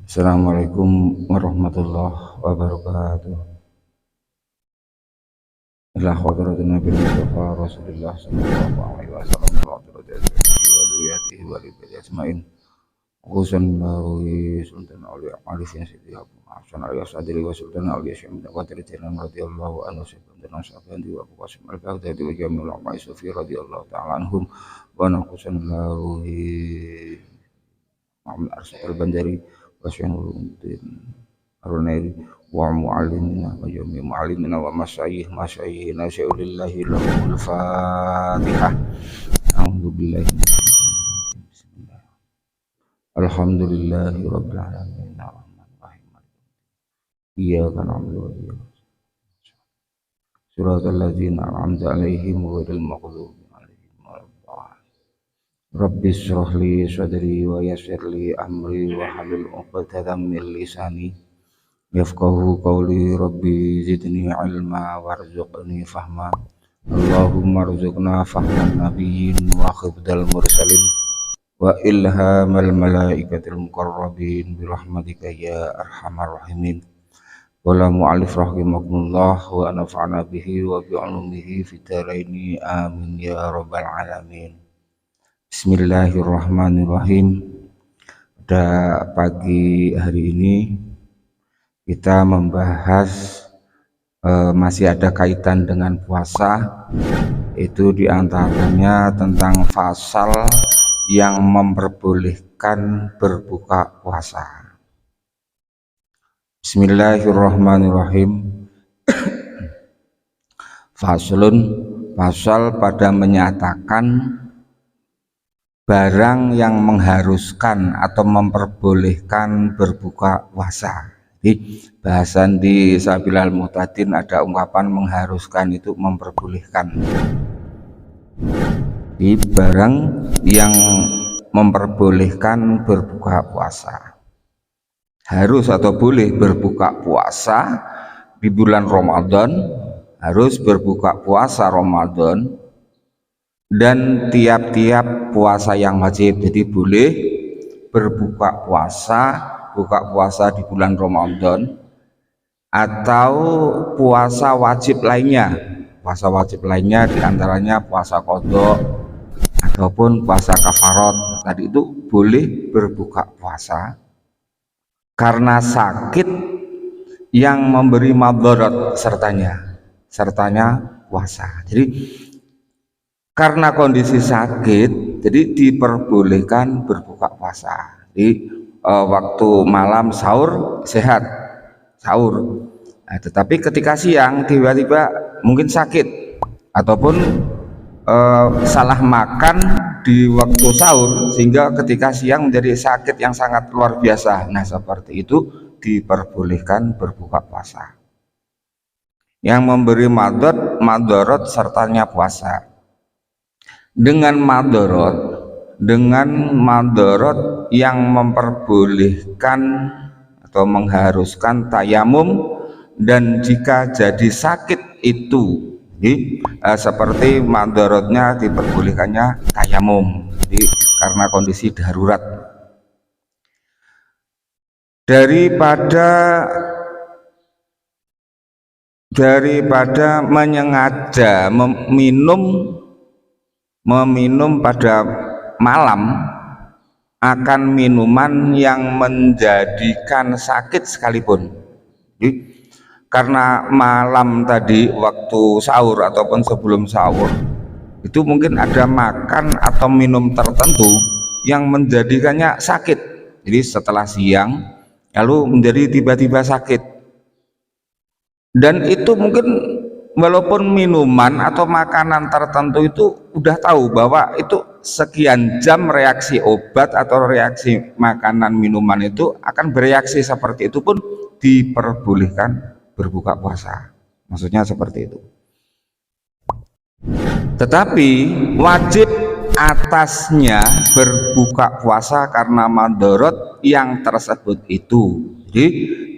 Assalamualaikum warahmatullahi wabarakatuh. Ila hadratin Nabi Mustafa Rasulullah sallallahu alaihi wasallam wa dzurriyyatihi wa dzurriyyati ajmain. Usan lawi sultan auliya arifin sidi Abu Hasan al-Yasadili wa sultan auliya Syekh bin Qadir Jalan radhiyallahu anhu dan ashabihi wa Abu Qasim al-Baghdadi wa jami'ul ulama sufi radhiyallahu ta'ala anhum wa naqusan lawi Muhammad Arsyad al-Bandari wa Syaikhul Arunai wa mu'allimina wa jami mu'allimina wa masyayikhina syai'ulillahi lahumul fatihah. A'udzu billahi bismillah. Alhamdulillahi rabbil alamin arrahmanir rahim. Iyyaka na'budu wa iyyaka nasta'in. Shiratal ladzina an'amta 'alaihim ghairil maghdubi 'alaihim waladdallin. Rabbi shrah li sadri wa yassir li amri wa hlul 'uqdatam min lisani yafqahu qawli. Rabbi zidni ilma warzuqni fahma. Allahumma rzuqna fahman nabiyyin wa khibdal mursalin wa ilhamal malaikatil muqarrabin birahmatika ya arhamar rahimin. Wala mu'alif rahimakumullah wa nafa'na bihi wa bi'ulumihi fitaraini amin ya rabbal alamin. Bismillahirrahmanirrahim. Pada pagi hari ini kita membahas masih ada kaitan dengan puasa, itu diantaranya tentang pasal yang memperbolehkan berbuka puasa. Bismillahirrahmanirrahim. Faslun, pasal pada menyatakan barang yang mengharuskan atau memperbolehkan berbuka puasa. Jadi bahasan di Sabilal Muhtadin ada ungkapan mengharuskan itu memperbolehkan. Di barang yang memperbolehkan berbuka puasa. Harus atau boleh berbuka puasa di bulan Ramadan, harus berbuka puasa Ramadan dan tiap-tiap puasa yang wajib. Jadi boleh berbuka buka puasa di bulan Ramadan atau puasa wajib lainnya. Puasa wajib lainnya diantaranya puasa qadha ataupun puasa kafarat. Tadi itu boleh berbuka puasa karena sakit yang memberi madarat sertanya puasa. Jadi karena kondisi sakit, jadi diperbolehkan berbuka puasa. Jadi waktu malam sahur sehat sahur, tetapi ketika siang tiba-tiba mungkin sakit ataupun salah makan di waktu sahur sehingga ketika siang menjadi sakit yang sangat luar biasa. Nah seperti itu diperbolehkan berbuka puasa yang memberi madarat sertanya puasa. Dengan madarat yang memperbolehkan atau mengharuskan tayamum, dan jika jadi sakit itu seperti madaratnya diperbolehkannya tayamum, karena kondisi darurat, daripada menyengaja meminum pada malam akan minuman yang menjadikan sakit sekalipun. Jadi, karena malam tadi waktu sahur ataupun sebelum sahur itu mungkin ada makan atau minum tertentu yang menjadikannya sakit. Jadi setelah siang lalu menjadi tiba-tiba sakit, dan itu mungkin walaupun minuman atau makanan tertentu itu udah tahu bahwa itu sekian jam reaksi obat atau reaksi makanan minuman itu akan bereaksi seperti itu, pun diperbolehkan berbuka puasa. Maksudnya seperti itu. Tetapi wajib atasnya berbuka puasa karena madarat yang tersebut itu. Jadi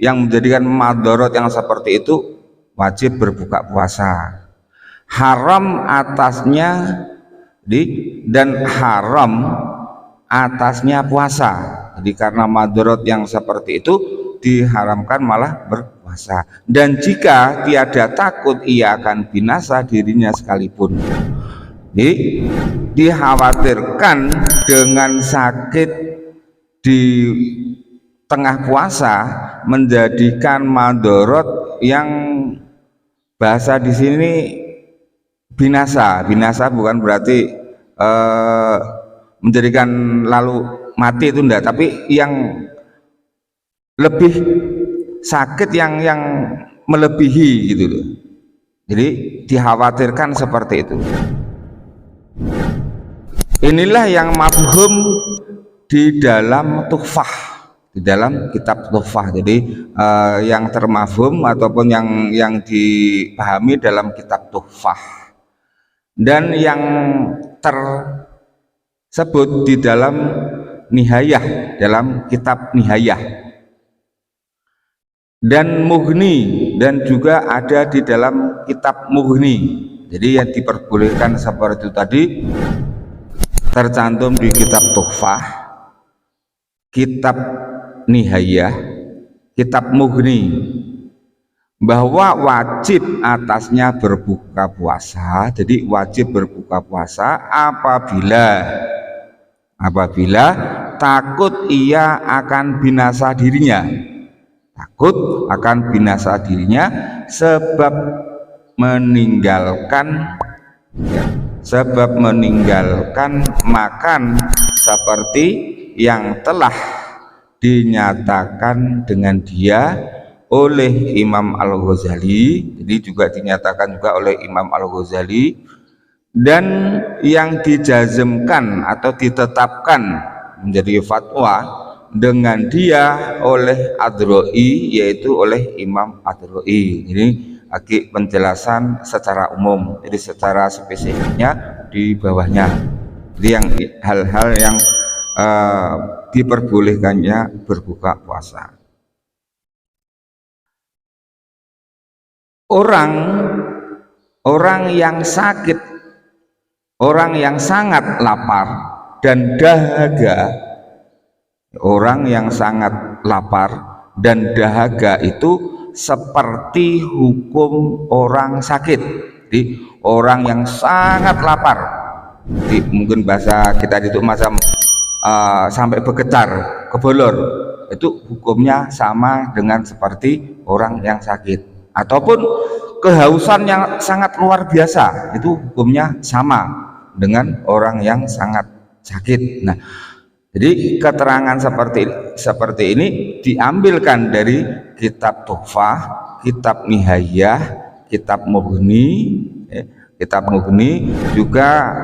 yang menjadikan madarat yang seperti itu wajib berbuka puasa. Haram atasnya dan haram atasnya puasa. Jadi karena madorot yang seperti itu diharamkan malah berpuasa. Dan jika tiada takut ia akan binasa dirinya sekalipun. Jadi dikhawatirkan dengan sakit di tengah puasa menjadikan madorot yang bahasa di sini binasa. Binasa bukan berarti menjadikan lalu mati, itu enggak, tapi yang lebih sakit yang melebihi gitu loh. Jadi dikhawatirkan seperti itu. Inilah yang mafhum di dalam Tuhfah, di dalam kitab Tuhfah. Jadi yang termafhum ataupun yang dipahami dalam kitab Tuhfah, dan yang tersebut di dalam Nihayah, dalam kitab Nihayah, dan Mughni, dan juga ada di dalam kitab Mughni. Jadi yang diperbolehkan seperti itu tadi tercantum di kitab Tuhfah, kitab Nihayah, kitab Mughni, bahwa wajib atasnya berbuka puasa. Jadi wajib berbuka puasa apabila takut ia akan binasa dirinya, takut akan binasa dirinya sebab meninggalkan makan seperti yang telah dinyatakan dengan dia oleh Imam Al-Ghazali. Jadi juga dinyatakan juga oleh Imam Al-Ghazali, dan yang dijazmkan atau ditetapkan menjadi fatwa dengan dia oleh Adroi, yaitu oleh Imam Adroi. Ini lagi penjelasan secara umum, jadi secara spesifiknya di bawahnya. Jadi yang hal-hal yang diperbolehkannya berbuka puasa. Orang yang sakit, orang yang sangat lapar dan dahaga, orang yang sangat lapar dan dahaga itu seperti hukum orang sakit. Jadi orang yang sangat lapar, jadi mungkin bahasa kita itu macam sampai bergetar, kebolor, itu hukumnya sama dengan seperti orang yang sakit. Ataupun kehausan yang sangat luar biasa, itu hukumnya sama dengan orang yang sangat sakit. Nah, jadi keterangan seperti ini diambilkan dari kitab Tuhfah, kitab Nihayah, kitab Mughni. Kitab Mughni juga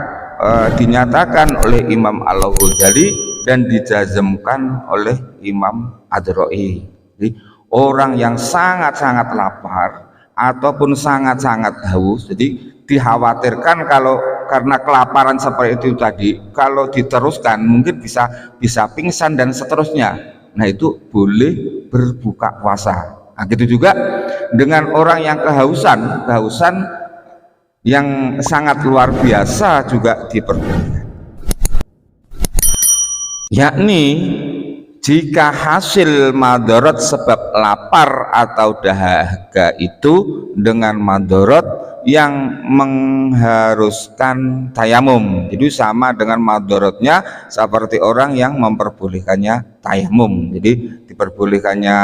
dinyatakan oleh Imam Al-Ghazali dan dijazmkan oleh Imam Adroi. Jadi orang yang sangat-sangat lapar ataupun sangat-sangat haus, jadi dikhawatirkan kalau karena kelaparan seperti itu tadi, kalau diteruskan mungkin bisa pingsan dan seterusnya. Nah, itu boleh berbuka puasa. Nah, gitu juga dengan orang yang kehausan yang sangat luar biasa juga diperbolehkan, yakni jika hasil madorot sebab lapar atau dahaga itu dengan madorot yang mengharuskan tayamum. Jadi sama dengan madorotnya seperti orang yang memperbolehkannya tayamum. Jadi diperbolehkannya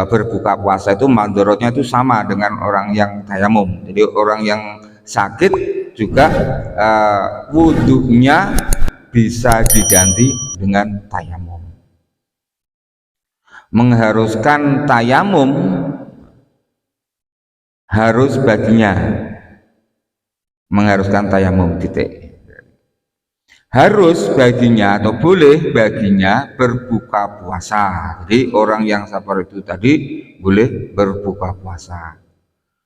berbuka puasa itu madorotnya itu sama dengan orang yang tayamum. Jadi orang yang sakit juga wudhunya bisa diganti dengan tayamum. Mengharuskan tayamum harus baginya, mengharuskan tayamum titik, harus baginya atau boleh baginya berbuka puasa. Jadi orang yang seperti itu tadi boleh berbuka puasa.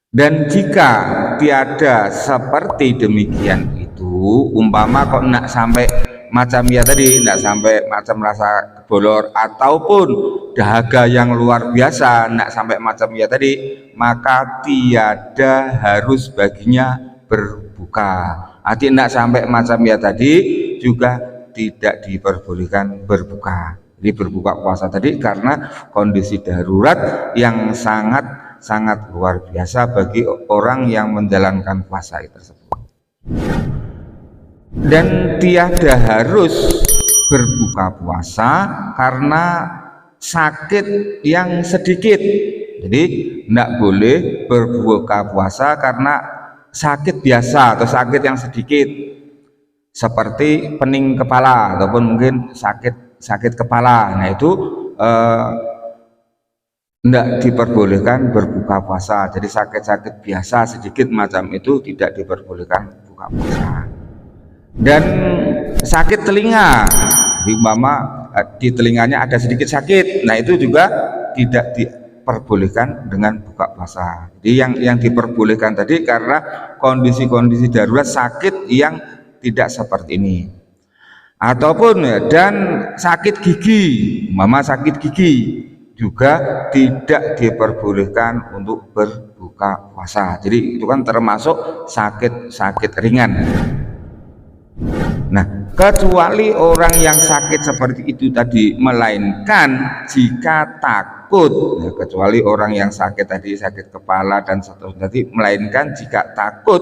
Dan jika tiada seperti demikian itu, umpama kok nak sampai macam ya tadi, nak sampai macam rasa kebolor ataupun dahaga yang luar biasa, nak sampai macam ya tadi, maka tiada harus baginya berbuka. Artinya nak sampai macam ya tadi juga tidak diperbolehkan berbuka. Jadi berbuka puasa tadi karena kondisi darurat yang sangat luar biasa bagi orang yang menjalankan puasa tersebut. Dan tiada harus berbuka puasa karena sakit yang sedikit. Jadi tidak boleh berbuka puasa karena sakit biasa atau sakit yang sedikit, seperti pening kepala ataupun mungkin sakit kepala. Nah itu tidak diperbolehkan berbuka puasa. Jadi sakit-sakit biasa sedikit macam itu tidak diperbolehkan buka puasa. Dan sakit telinga, di telinganya ada sedikit sakit, nah itu juga tidak diperbolehkan dengan buka puasa. Jadi yang diperbolehkan tadi karena kondisi-kondisi darurat sakit yang tidak seperti ini. Ataupun dan sakit gigi, sakit gigi juga tidak diperbolehkan untuk berbuka puasa. Jadi itu kan termasuk sakit ringan. Nah, kecuali orang yang sakit seperti itu tadi, melainkan jika takut, ya, kecuali orang yang sakit tadi, sakit kepala dan seterusnya tadi, melainkan jika takut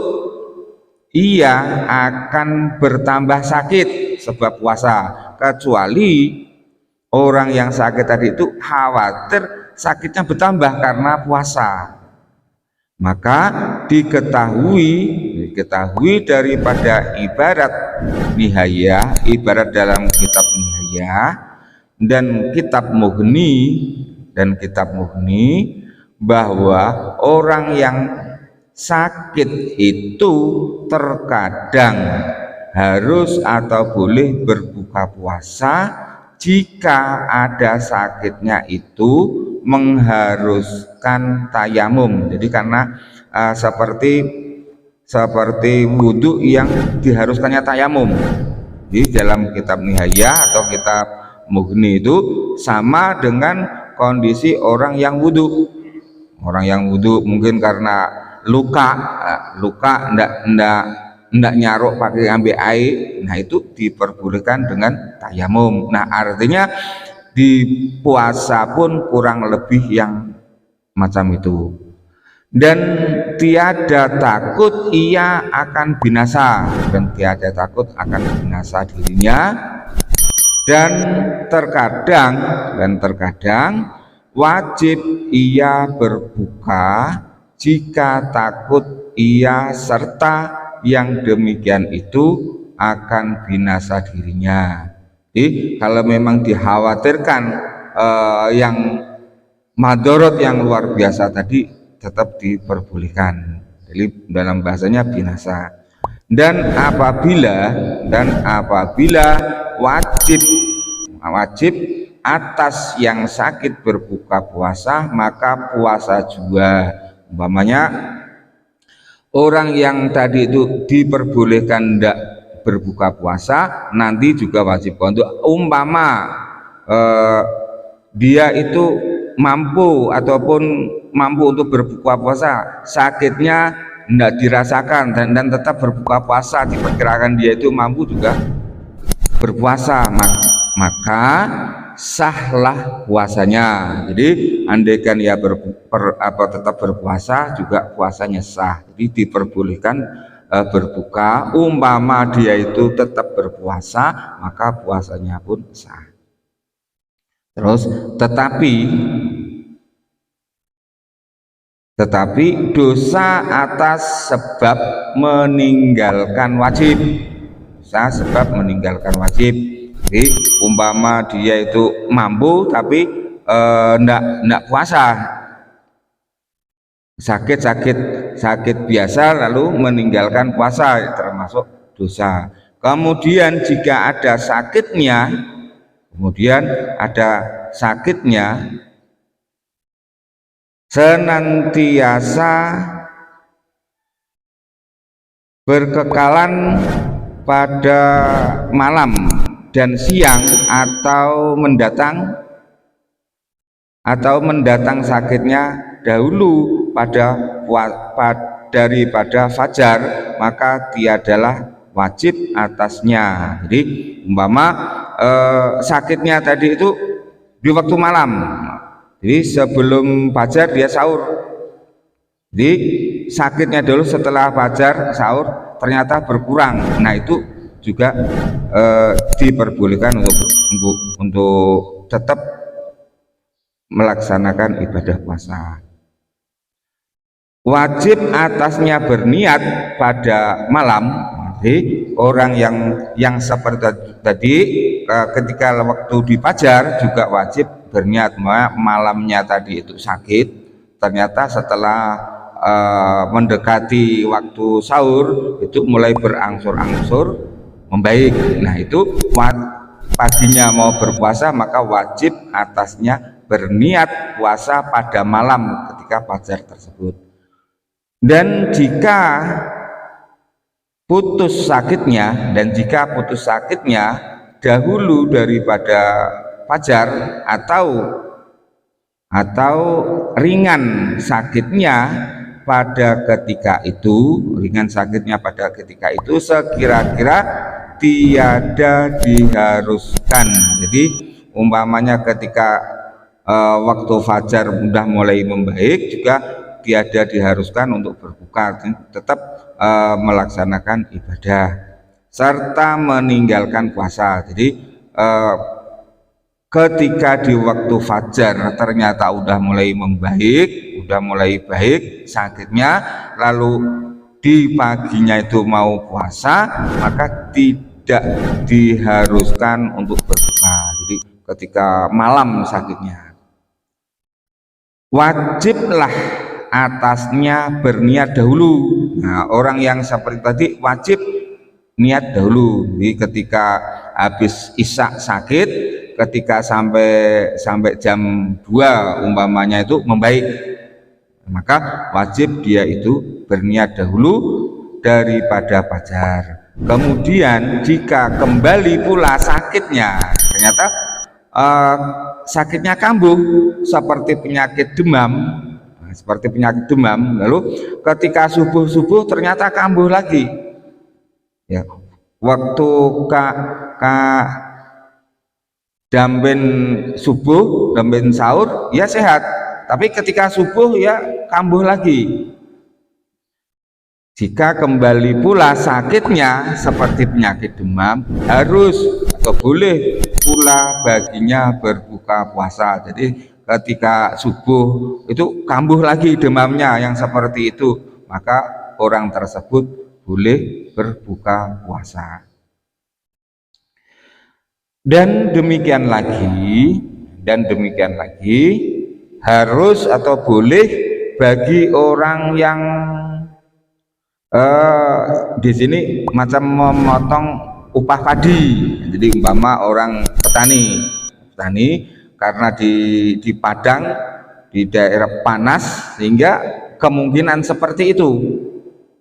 ia akan bertambah sakit sebab puasa. Kecuali orang yang sakit tadi itu khawatir sakitnya bertambah karena puasa, maka diketahui daripada ibarat nihayah, ibarat dalam kitab nihayah dan kitab mughni bahwa orang yang sakit itu terkadang harus atau boleh berbuka puasa jika ada sakitnya itu mengharuskan tayamum. Jadi karena seperti wudhu yang diharuskannya tayamum. Di dalam kitab nihayah atau kitab mughni itu sama dengan kondisi orang yang wudhu. Orang yang wudhu mungkin karena luka ndak nyaruk pakai ambil air, nah itu diperbolehkan dengan tayamum. Nah artinya di puasa pun kurang lebih yang macam itu. Dan tiada takut ia akan binasa, dan tiada takut akan binasa dirinya. Dan terkadang wajib ia berbuka jika takut ia serta yang demikian itu akan binasa dirinya. Jadi kalau memang dikhawatirkan yang madorot yang luar biasa tadi, tetap diperbolehkan. Jadi dalam bahasanya binasa. Dan apabila wajib atas yang sakit berbuka puasa, maka puasa juga. Umpamanya orang yang tadi itu diperbolehkan tidak berbuka puasa, nanti juga wajib untuk dia itu mampu untuk berbuka puasa, sakitnya tidak dirasakan dan tetap berbuka puasa, diperkirakan dia itu mampu juga berpuasa, maka sahlah puasanya. Jadi andaikan ia tetap berpuasa, juga puasanya sah. Jadi diperbolehkan berbuka. Umpama dia itu tetap berpuasa, maka puasanya pun sah. Terus tetapi dosa atas sebab meninggalkan wajib. Jadi umpama dia itu mampu tapi ndak puasa, sakit biasa lalu meninggalkan puasa, termasuk dosa. Kemudian jika ada sakitnya, senantiasa berkekalan pada malam dan siang atau mendatang sakitnya dahulu daripada fajar, maka tiadalah wajib atasnya. Jadi umpama sakitnya tadi itu di waktu malam. Jadi sebelum fajar dia sahur. Jadi sakitnya dulu, setelah fajar sahur ternyata berkurang. Nah itu juga diperbolehkan untuk tetap melaksanakan ibadah puasa. Wajib atasnya berniat pada malam. Jadi orang yang seperti tadi ketika waktu di fajar juga wajib berniat. Malamnya tadi itu sakit, ternyata setelah mendekati waktu sahur itu mulai berangsur-angsur membaik. Nah itu paginya mau berpuasa, maka wajib atasnya berniat puasa pada malam ketika fajar tersebut. Dan jika putus sakitnya dahulu daripada fajar atau ringan sakitnya pada ketika itu, sekira-kira tiada diharuskan. Jadi umpamanya ketika waktu fajar sudah mulai membaik juga tiada diharuskan untuk berbuka, tetap melaksanakan ibadah serta meninggalkan puasa. Jadi ketika di waktu fajar ternyata udah mulai membaik, udah mulai baik sakitnya, lalu di paginya itu mau puasa, maka tidak diharuskan untuk berbuka. Jadi ketika malam sakitnya, wajiblah atasnya berniat dahulu. Nah, orang yang seperti tadi wajib niat dahulu. Jadi ketika habis isya sakit, ketika sampai jam 2 umpamanya itu membaik, maka wajib dia itu berniat dahulu daripada fajar. Kemudian jika kembali pula sakitnya, ternyata sakitnya kambuh seperti penyakit demam, lalu ketika subuh ternyata kambuh lagi. Ya, waktu damben sahur ya sehat, tapi ketika subuh ya kambuh lagi. Jika kembali pula sakitnya seperti penyakit demam, harus atau boleh pula baginya berbuka puasa. Jadi ketika subuh itu kambuh lagi demamnya yang seperti itu, maka orang tersebut boleh berbuka puasa. Dan demikian lagi harus atau boleh bagi orang yang di sini macam memotong upah padi. Jadi umpama orang petani karena di Padang di daerah panas sehingga kemungkinan seperti itu,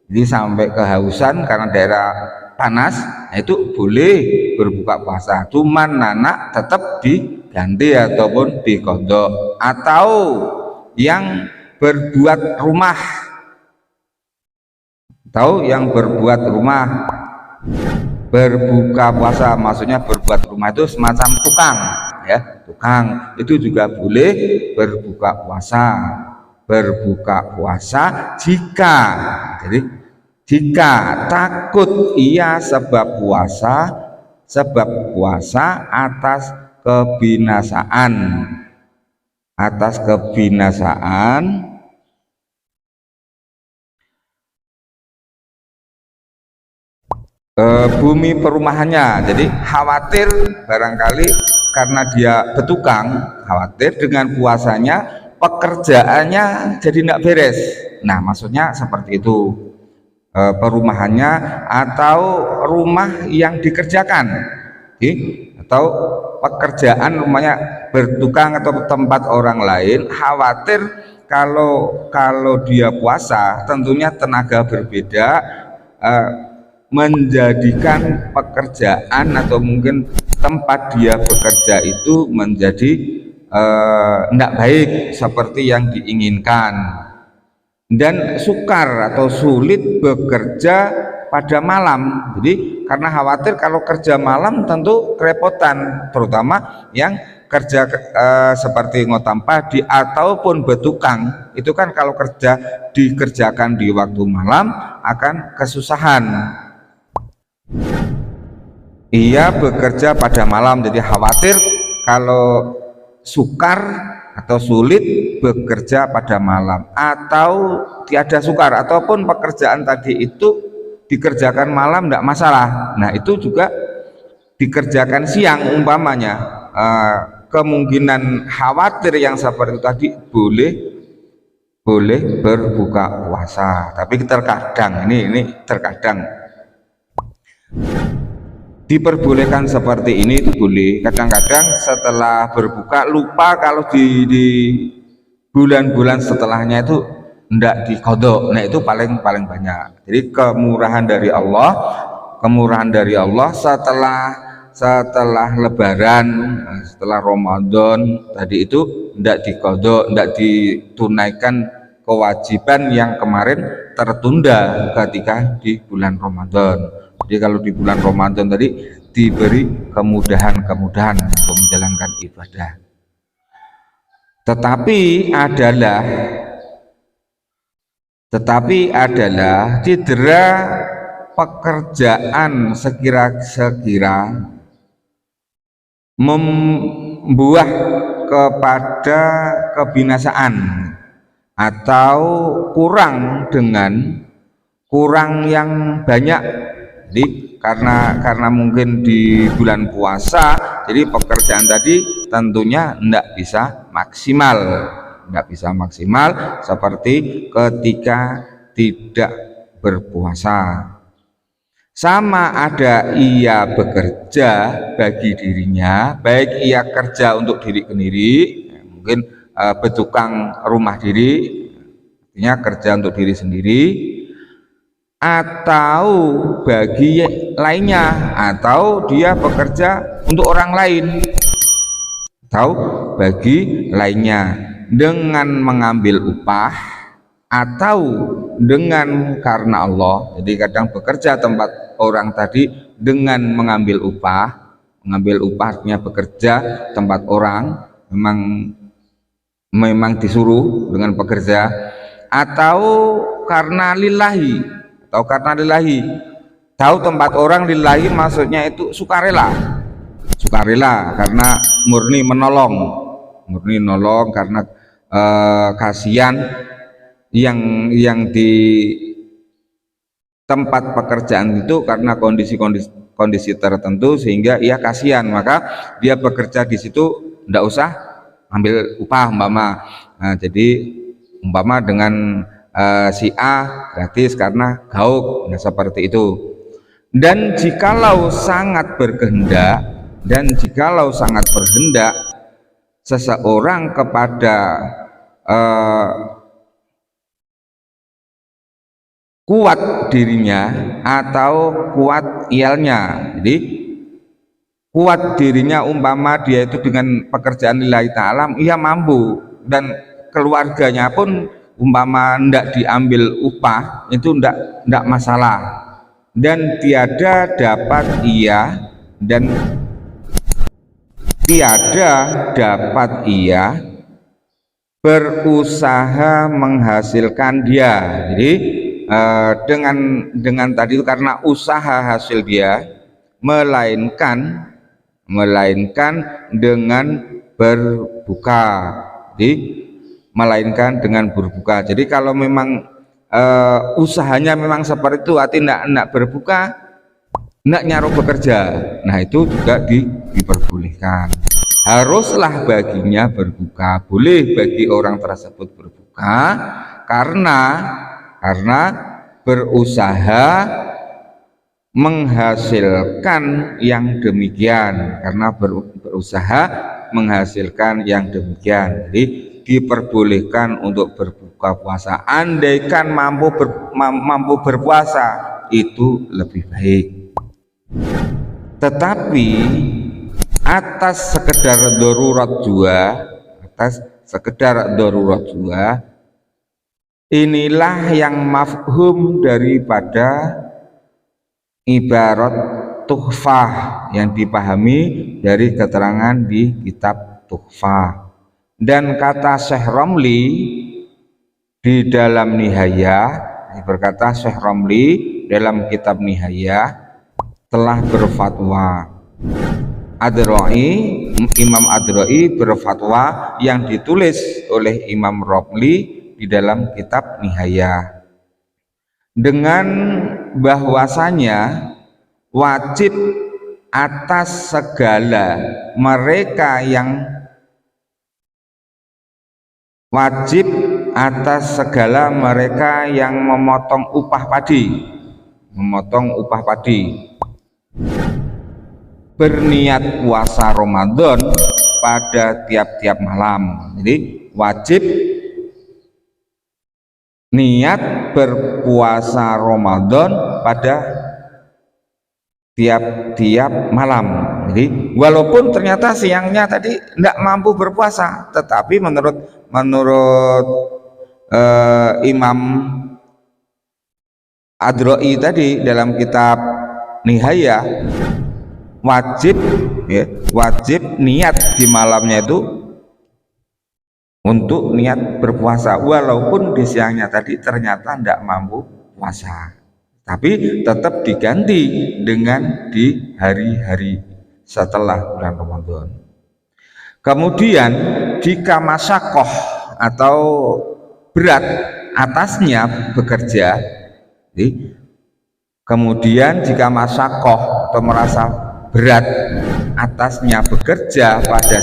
jadi sampai kehausan karena daerah panas, itu boleh berbuka puasa, cuman nanak tetap diganti ataupun dikodok. Atau yang berbuat rumah, berbuka puasa, maksudnya berbuat rumah itu semacam tukang itu juga boleh berbuka puasa jika takut ia sebab puasa atas kebinasaan bumi perumahannya. Jadi khawatir barangkali karena dia bertukang, khawatir dengan puasanya pekerjaannya jadi tidak beres. Nah, maksudnya seperti itu, perumahannya atau rumah yang dikerjakan, atau pekerjaan rumahnya bertukang atau tempat orang lain, khawatir kalau dia puasa tentunya tenaga berbeda, menjadikan pekerjaan atau mungkin tempat dia bekerja itu menjadi tidak baik seperti yang diinginkan, dan sukar atau sulit bekerja pada malam. Jadi karena khawatir kalau kerja malam tentu kerepotan, terutama yang kerja seperti ngotam padi ataupun bertukang itu kan kalau kerja dikerjakan di waktu malam akan kesusahan. Ia bekerja pada malam, jadi khawatir kalau sukar atau sulit bekerja pada malam, atau tiada sukar ataupun pekerjaan tadi itu dikerjakan malam tidak masalah. Nah itu juga dikerjakan siang umpamanya, kemungkinan khawatir yang seperti itu tadi boleh berbuka puasa. Tapi terkadang ini terkadang diperbolehkan seperti ini, itu boleh. Kadang-kadang setelah berbuka lupa kalau di bulan-bulan setelahnya itu tidak dikodok. Nah itu paling banyak. Jadi kemurahan dari Allah setelah Lebaran, setelah Ramadan tadi itu tidak dikodok, tidak ditunaikan kewajiban yang kemarin tertunda ketika di bulan Ramadan. Jadi kalau di bulan Ramadan tadi diberi kemudahan untuk menjalankan ibadah. Tetapi adalah cedera pekerjaan sekira-sekira membuah kepada kebinasaan atau kurang yang banyak. Jadi karena mungkin di bulan puasa, jadi pekerjaan tadi tentunya tidak bisa maksimal seperti ketika tidak berpuasa. Sama ada ia bekerja bagi dirinya, baik ia kerja untuk diri sendiri, mungkin bertukang rumah diri, artinya kerja untuk diri sendiri, atau bagi lainnya, atau dia bekerja untuk orang lain, atau bagi lainnya dengan mengambil upah atau dengan karena Allah. Jadi kadang bekerja tempat orang tadi dengan mengambil upahnya bekerja tempat orang, memang disuruh dengan pekerja, atau karena lillahi. Tahu tempat orang lillahi maksudnya itu sukarela karena murni menolong karena kasihan yang di tempat pekerjaan itu karena kondisi tertentu sehingga ia kasihan, maka dia bekerja di situ tidak usah ambil upah umpama. Nah, jadi umpama dengan si A gratis karena gauk, nah seperti itu. Dan jikalau sangat berkehendak seseorang kepada kuat dirinya atau kuat ialnya, jadi kuat dirinya umpama dia itu dengan pekerjaan lillahi ta'ala ia mampu, dan keluarganya pun umpama tidak diambil upah itu tidak masalah, dan tiada dapat ia berusaha menghasilkan dia. Jadi dengan tadi itu karena usaha hasil dia, melainkan dengan berbuka. Jadi melainkan dengan berbuka. Jadi kalau memang usahanya memang seperti itu, arti tidak berbuka, tidak nyaruh bekerja, nah itu juga diperbolehkan. Haruslah baginya berbuka, boleh bagi orang tersebut berbuka karena berusaha menghasilkan yang demikian, Jadi diperbolehkan untuk berbuka puasa. Andaikan mampu berpuasa itu lebih baik. Tetapi atas sekedar darurat jua, inilah yang mafhum daripada ibarat tuhfah yang dipahami dari keterangan di kitab Tuhfah. Dan kata Syekh Romli di dalam Nihayah, berkata Syekh Romli dalam kitab Nihayah telah berfatwa. Imam Adro'i berfatwa yang ditulis oleh Imam Romli di dalam kitab Nihayah dengan bahwasanya wajib atas segala mereka yang memotong upah padi berniat puasa Ramadan pada tiap-tiap malam. Jadi wajib niat berpuasa Ramadan pada tiap-tiap malam. Jadi walaupun ternyata siangnya tadi tidak mampu berpuasa, tetapi menurut Imam Adro'i tadi dalam kitab Nihayah wajib niat di malamnya itu untuk niat berpuasa, walaupun di siangnya tadi ternyata tidak mampu puasa, tapi tetap diganti dengan di hari-hari setelah bulan Ramadan. Kemudian jika masyakoh atau berat atasnya bekerja, kemudian jika masyakoh atau merasa berat atasnya bekerja pada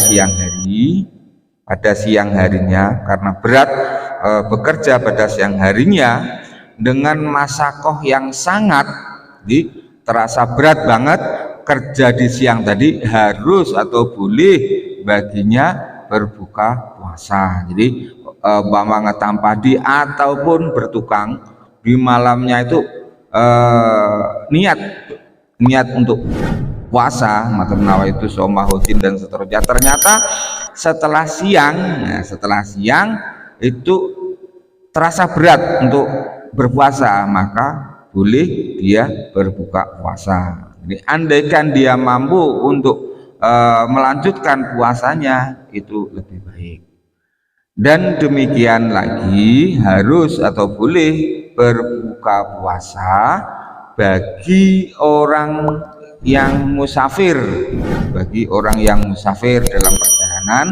siang harinya, karena berat bekerja pada siang harinya dengan masyakoh yang sangat, terasa berat banget kerja di siang tadi, harus atau boleh baginya berbuka puasa. Jadi ngetam padi ataupun bertukang di malamnya itu niat untuk puasa, matur nawaitu somahudin dan seterusnya. Ternyata setelah siang itu terasa berat untuk berpuasa, maka boleh dia berbuka puasa. Jadi andaikan dia mampu untuk melanjutkan puasanya, itu lebih baik. Dan demikian lagi harus atau boleh berbuka puasa bagi orang yang musafir, dalam perjalanan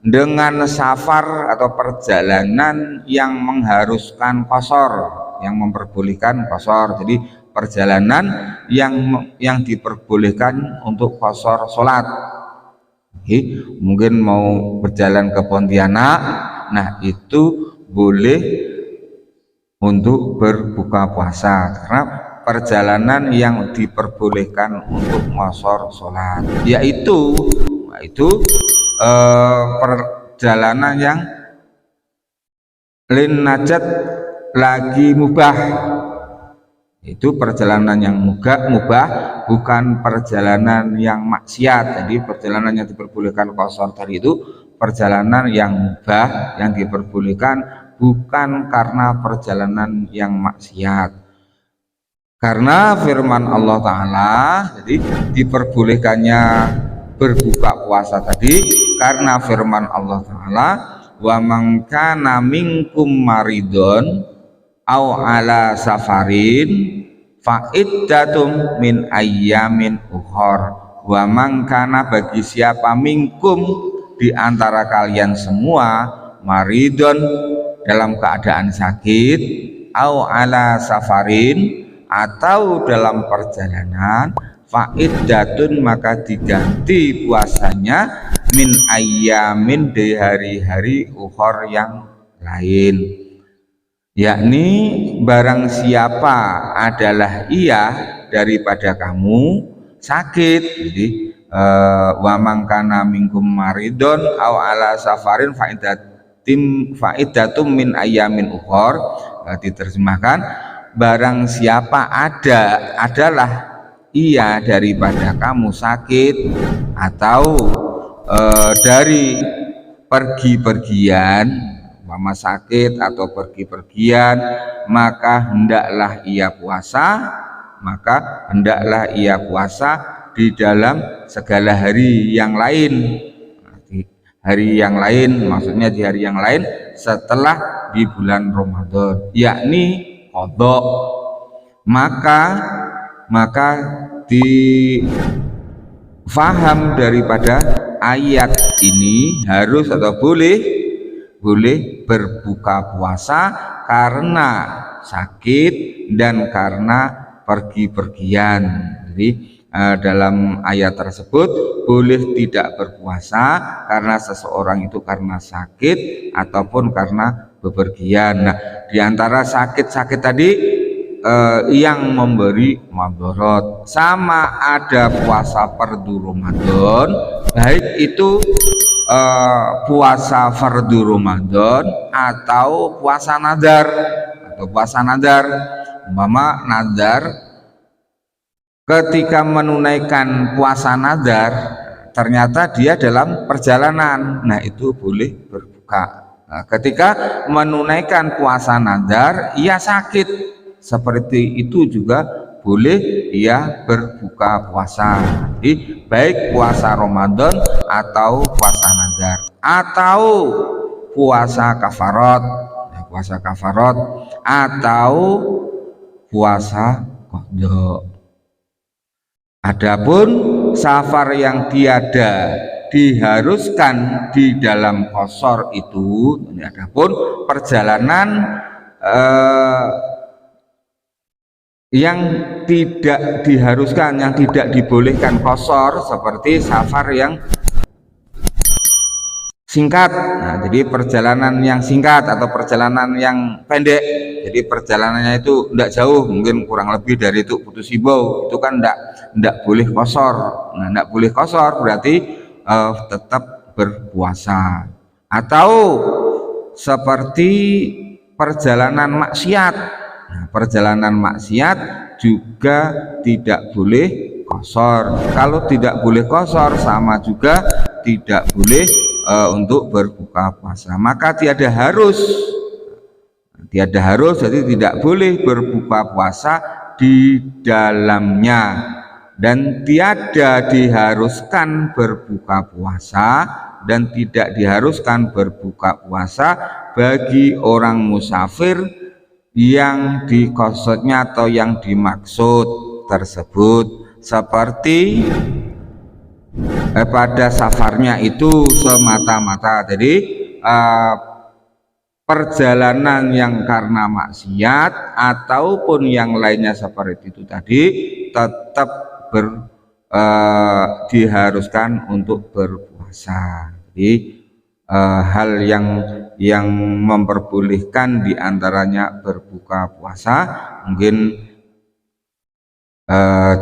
dengan safar atau perjalanan yang mengharuskan qashar, yang memperbolehkan qashar. Jadi perjalanan yang diperbolehkan untuk qashar sholat. Mungkin mau berjalan ke Pontianak, nah itu boleh untuk berbuka puasa, karena perjalanan yang diperbolehkan untuk qashar sholat, yaitu perjalanan yang lin najat lagi mubah. Itu perjalanan yang mubah, bukan perjalanan yang maksiat. Jadi perjalanan yang diperbolehkan qashar tadi itu perjalanan yang mubah, yang diperbolehkan, bukan karena perjalanan yang maksiat. Karena firman Allah Ta'ala, jadi diperbolehkannya berbuka puasa tadi karena firman Allah Ta'ala, wa man kana minkum maridon au ala safarin fa iddatum min ayyamin ukhor. Wa man kana, bagi siapa, minkum, di antara kalian semua, maridon, dalam keadaan sakit, au ala safarin, atau dalam perjalanan, fa'iddatun, maka diganti puasanya, min ayyamin, di hari-hari ukhor yang lain. Yakni barang siapa adalah ia daripada kamu sakit. Jadi wa mangkana minkum maridon au ala safarin fa'iddatum min ayyamin ukhor. Diterjemahkan, barang siapa adalah ia daripada kamu sakit atau dari pergi-pergian, mama sakit atau pergi-pergian, maka hendaklah ia puasa di dalam segala hari yang lain. hari yang lain, maksudnya di hari yang lain setelah di bulan Ramadan, yakni qadha. Maka difaham daripada ayat ini harus atau boleh berbuka puasa karena sakit dan karena pergi-pergian. Jadi dalam ayat tersebut boleh tidak berpuasa karena seseorang itu karena sakit ataupun karena bepergian. Nah, diantara sakit-sakit tadi yang memberi madharat, sama ada puasa fardu Ramadan, baik itu puasa fardu Ramadan atau puasa nadar. Umpama nadar, ketika menunaikan puasa nadar ternyata dia dalam perjalanan, nah itu boleh berbuka. Nah, ketika menunaikan puasa nadar ia sakit, seperti itu juga boleh ia berbuka puasa. Jadi baik puasa Ramadan atau puasa nadar atau puasa kafarat, atau puasa qadha. Adapun safar yang tiada diharuskan di dalam qasar itu, adapun perjalanan yang tidak diharuskan, yang tidak dibolehkan qasar, seperti safar yang singkat. Nah, jadi perjalanan yang singkat atau perjalanan yang pendek, jadi perjalanannya itu tidak jauh, mungkin kurang lebih dari itu Putus Ibau, itu kan tidak boleh qasar. Nah, tidak boleh qasar berarti tetap berpuasa. Atau seperti perjalanan maksiat. Nah, perjalanan maksiat juga tidak boleh qasar. Kalau tidak boleh qasar, sama juga tidak boleh untuk berbuka puasa. Maka tiada harus, jadi tidak boleh berbuka puasa di dalamnya, dan tiada diharuskan berbuka puasa dan tidak diharuskan berbuka puasa bagi orang musafir yang diqasatnya atau yang dimaksud tersebut, seperti pada safarnya itu semata-mata. Jadi perjalanan yang karena maksiat ataupun yang lainnya seperti itu tadi tetap diharuskan untuk berpuasa. Jadi hal yang memperbolehkan diantaranya berbuka puasa. Mungkin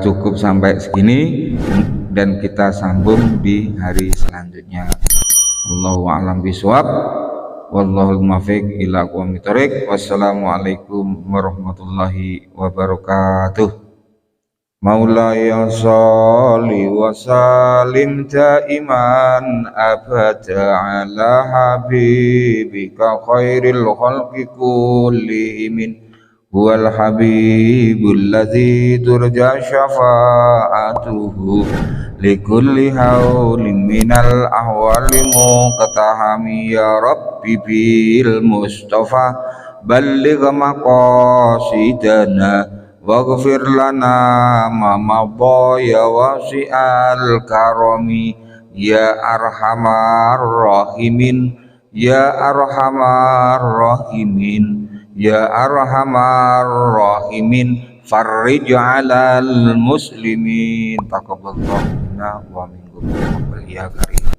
cukup sampai segini, dan kita sambung di hari selanjutnya. Allahu a'lam bishawab, wallahul muwaffiq ila aqwamit thoriq. Wassalamualaikum warahmatullahi wabarakatuh. Maulaya sholli wa sallim daiman abada ala habibika khairil khalqi kullihim. Huwal habibul ladzi turja syafa'atuhu likulli haulin minal ahwali muqtahami. Ya Rabbi bil Mustafa balligh maqasidana waghfir lana ma madha ya wasi'al karami. Ya arhamar rahimin, ya arhamar rahimin, ya arhamar rahimin, farrij 'alal muslimin. Taqabbalallahu minna wa minkum ya karim.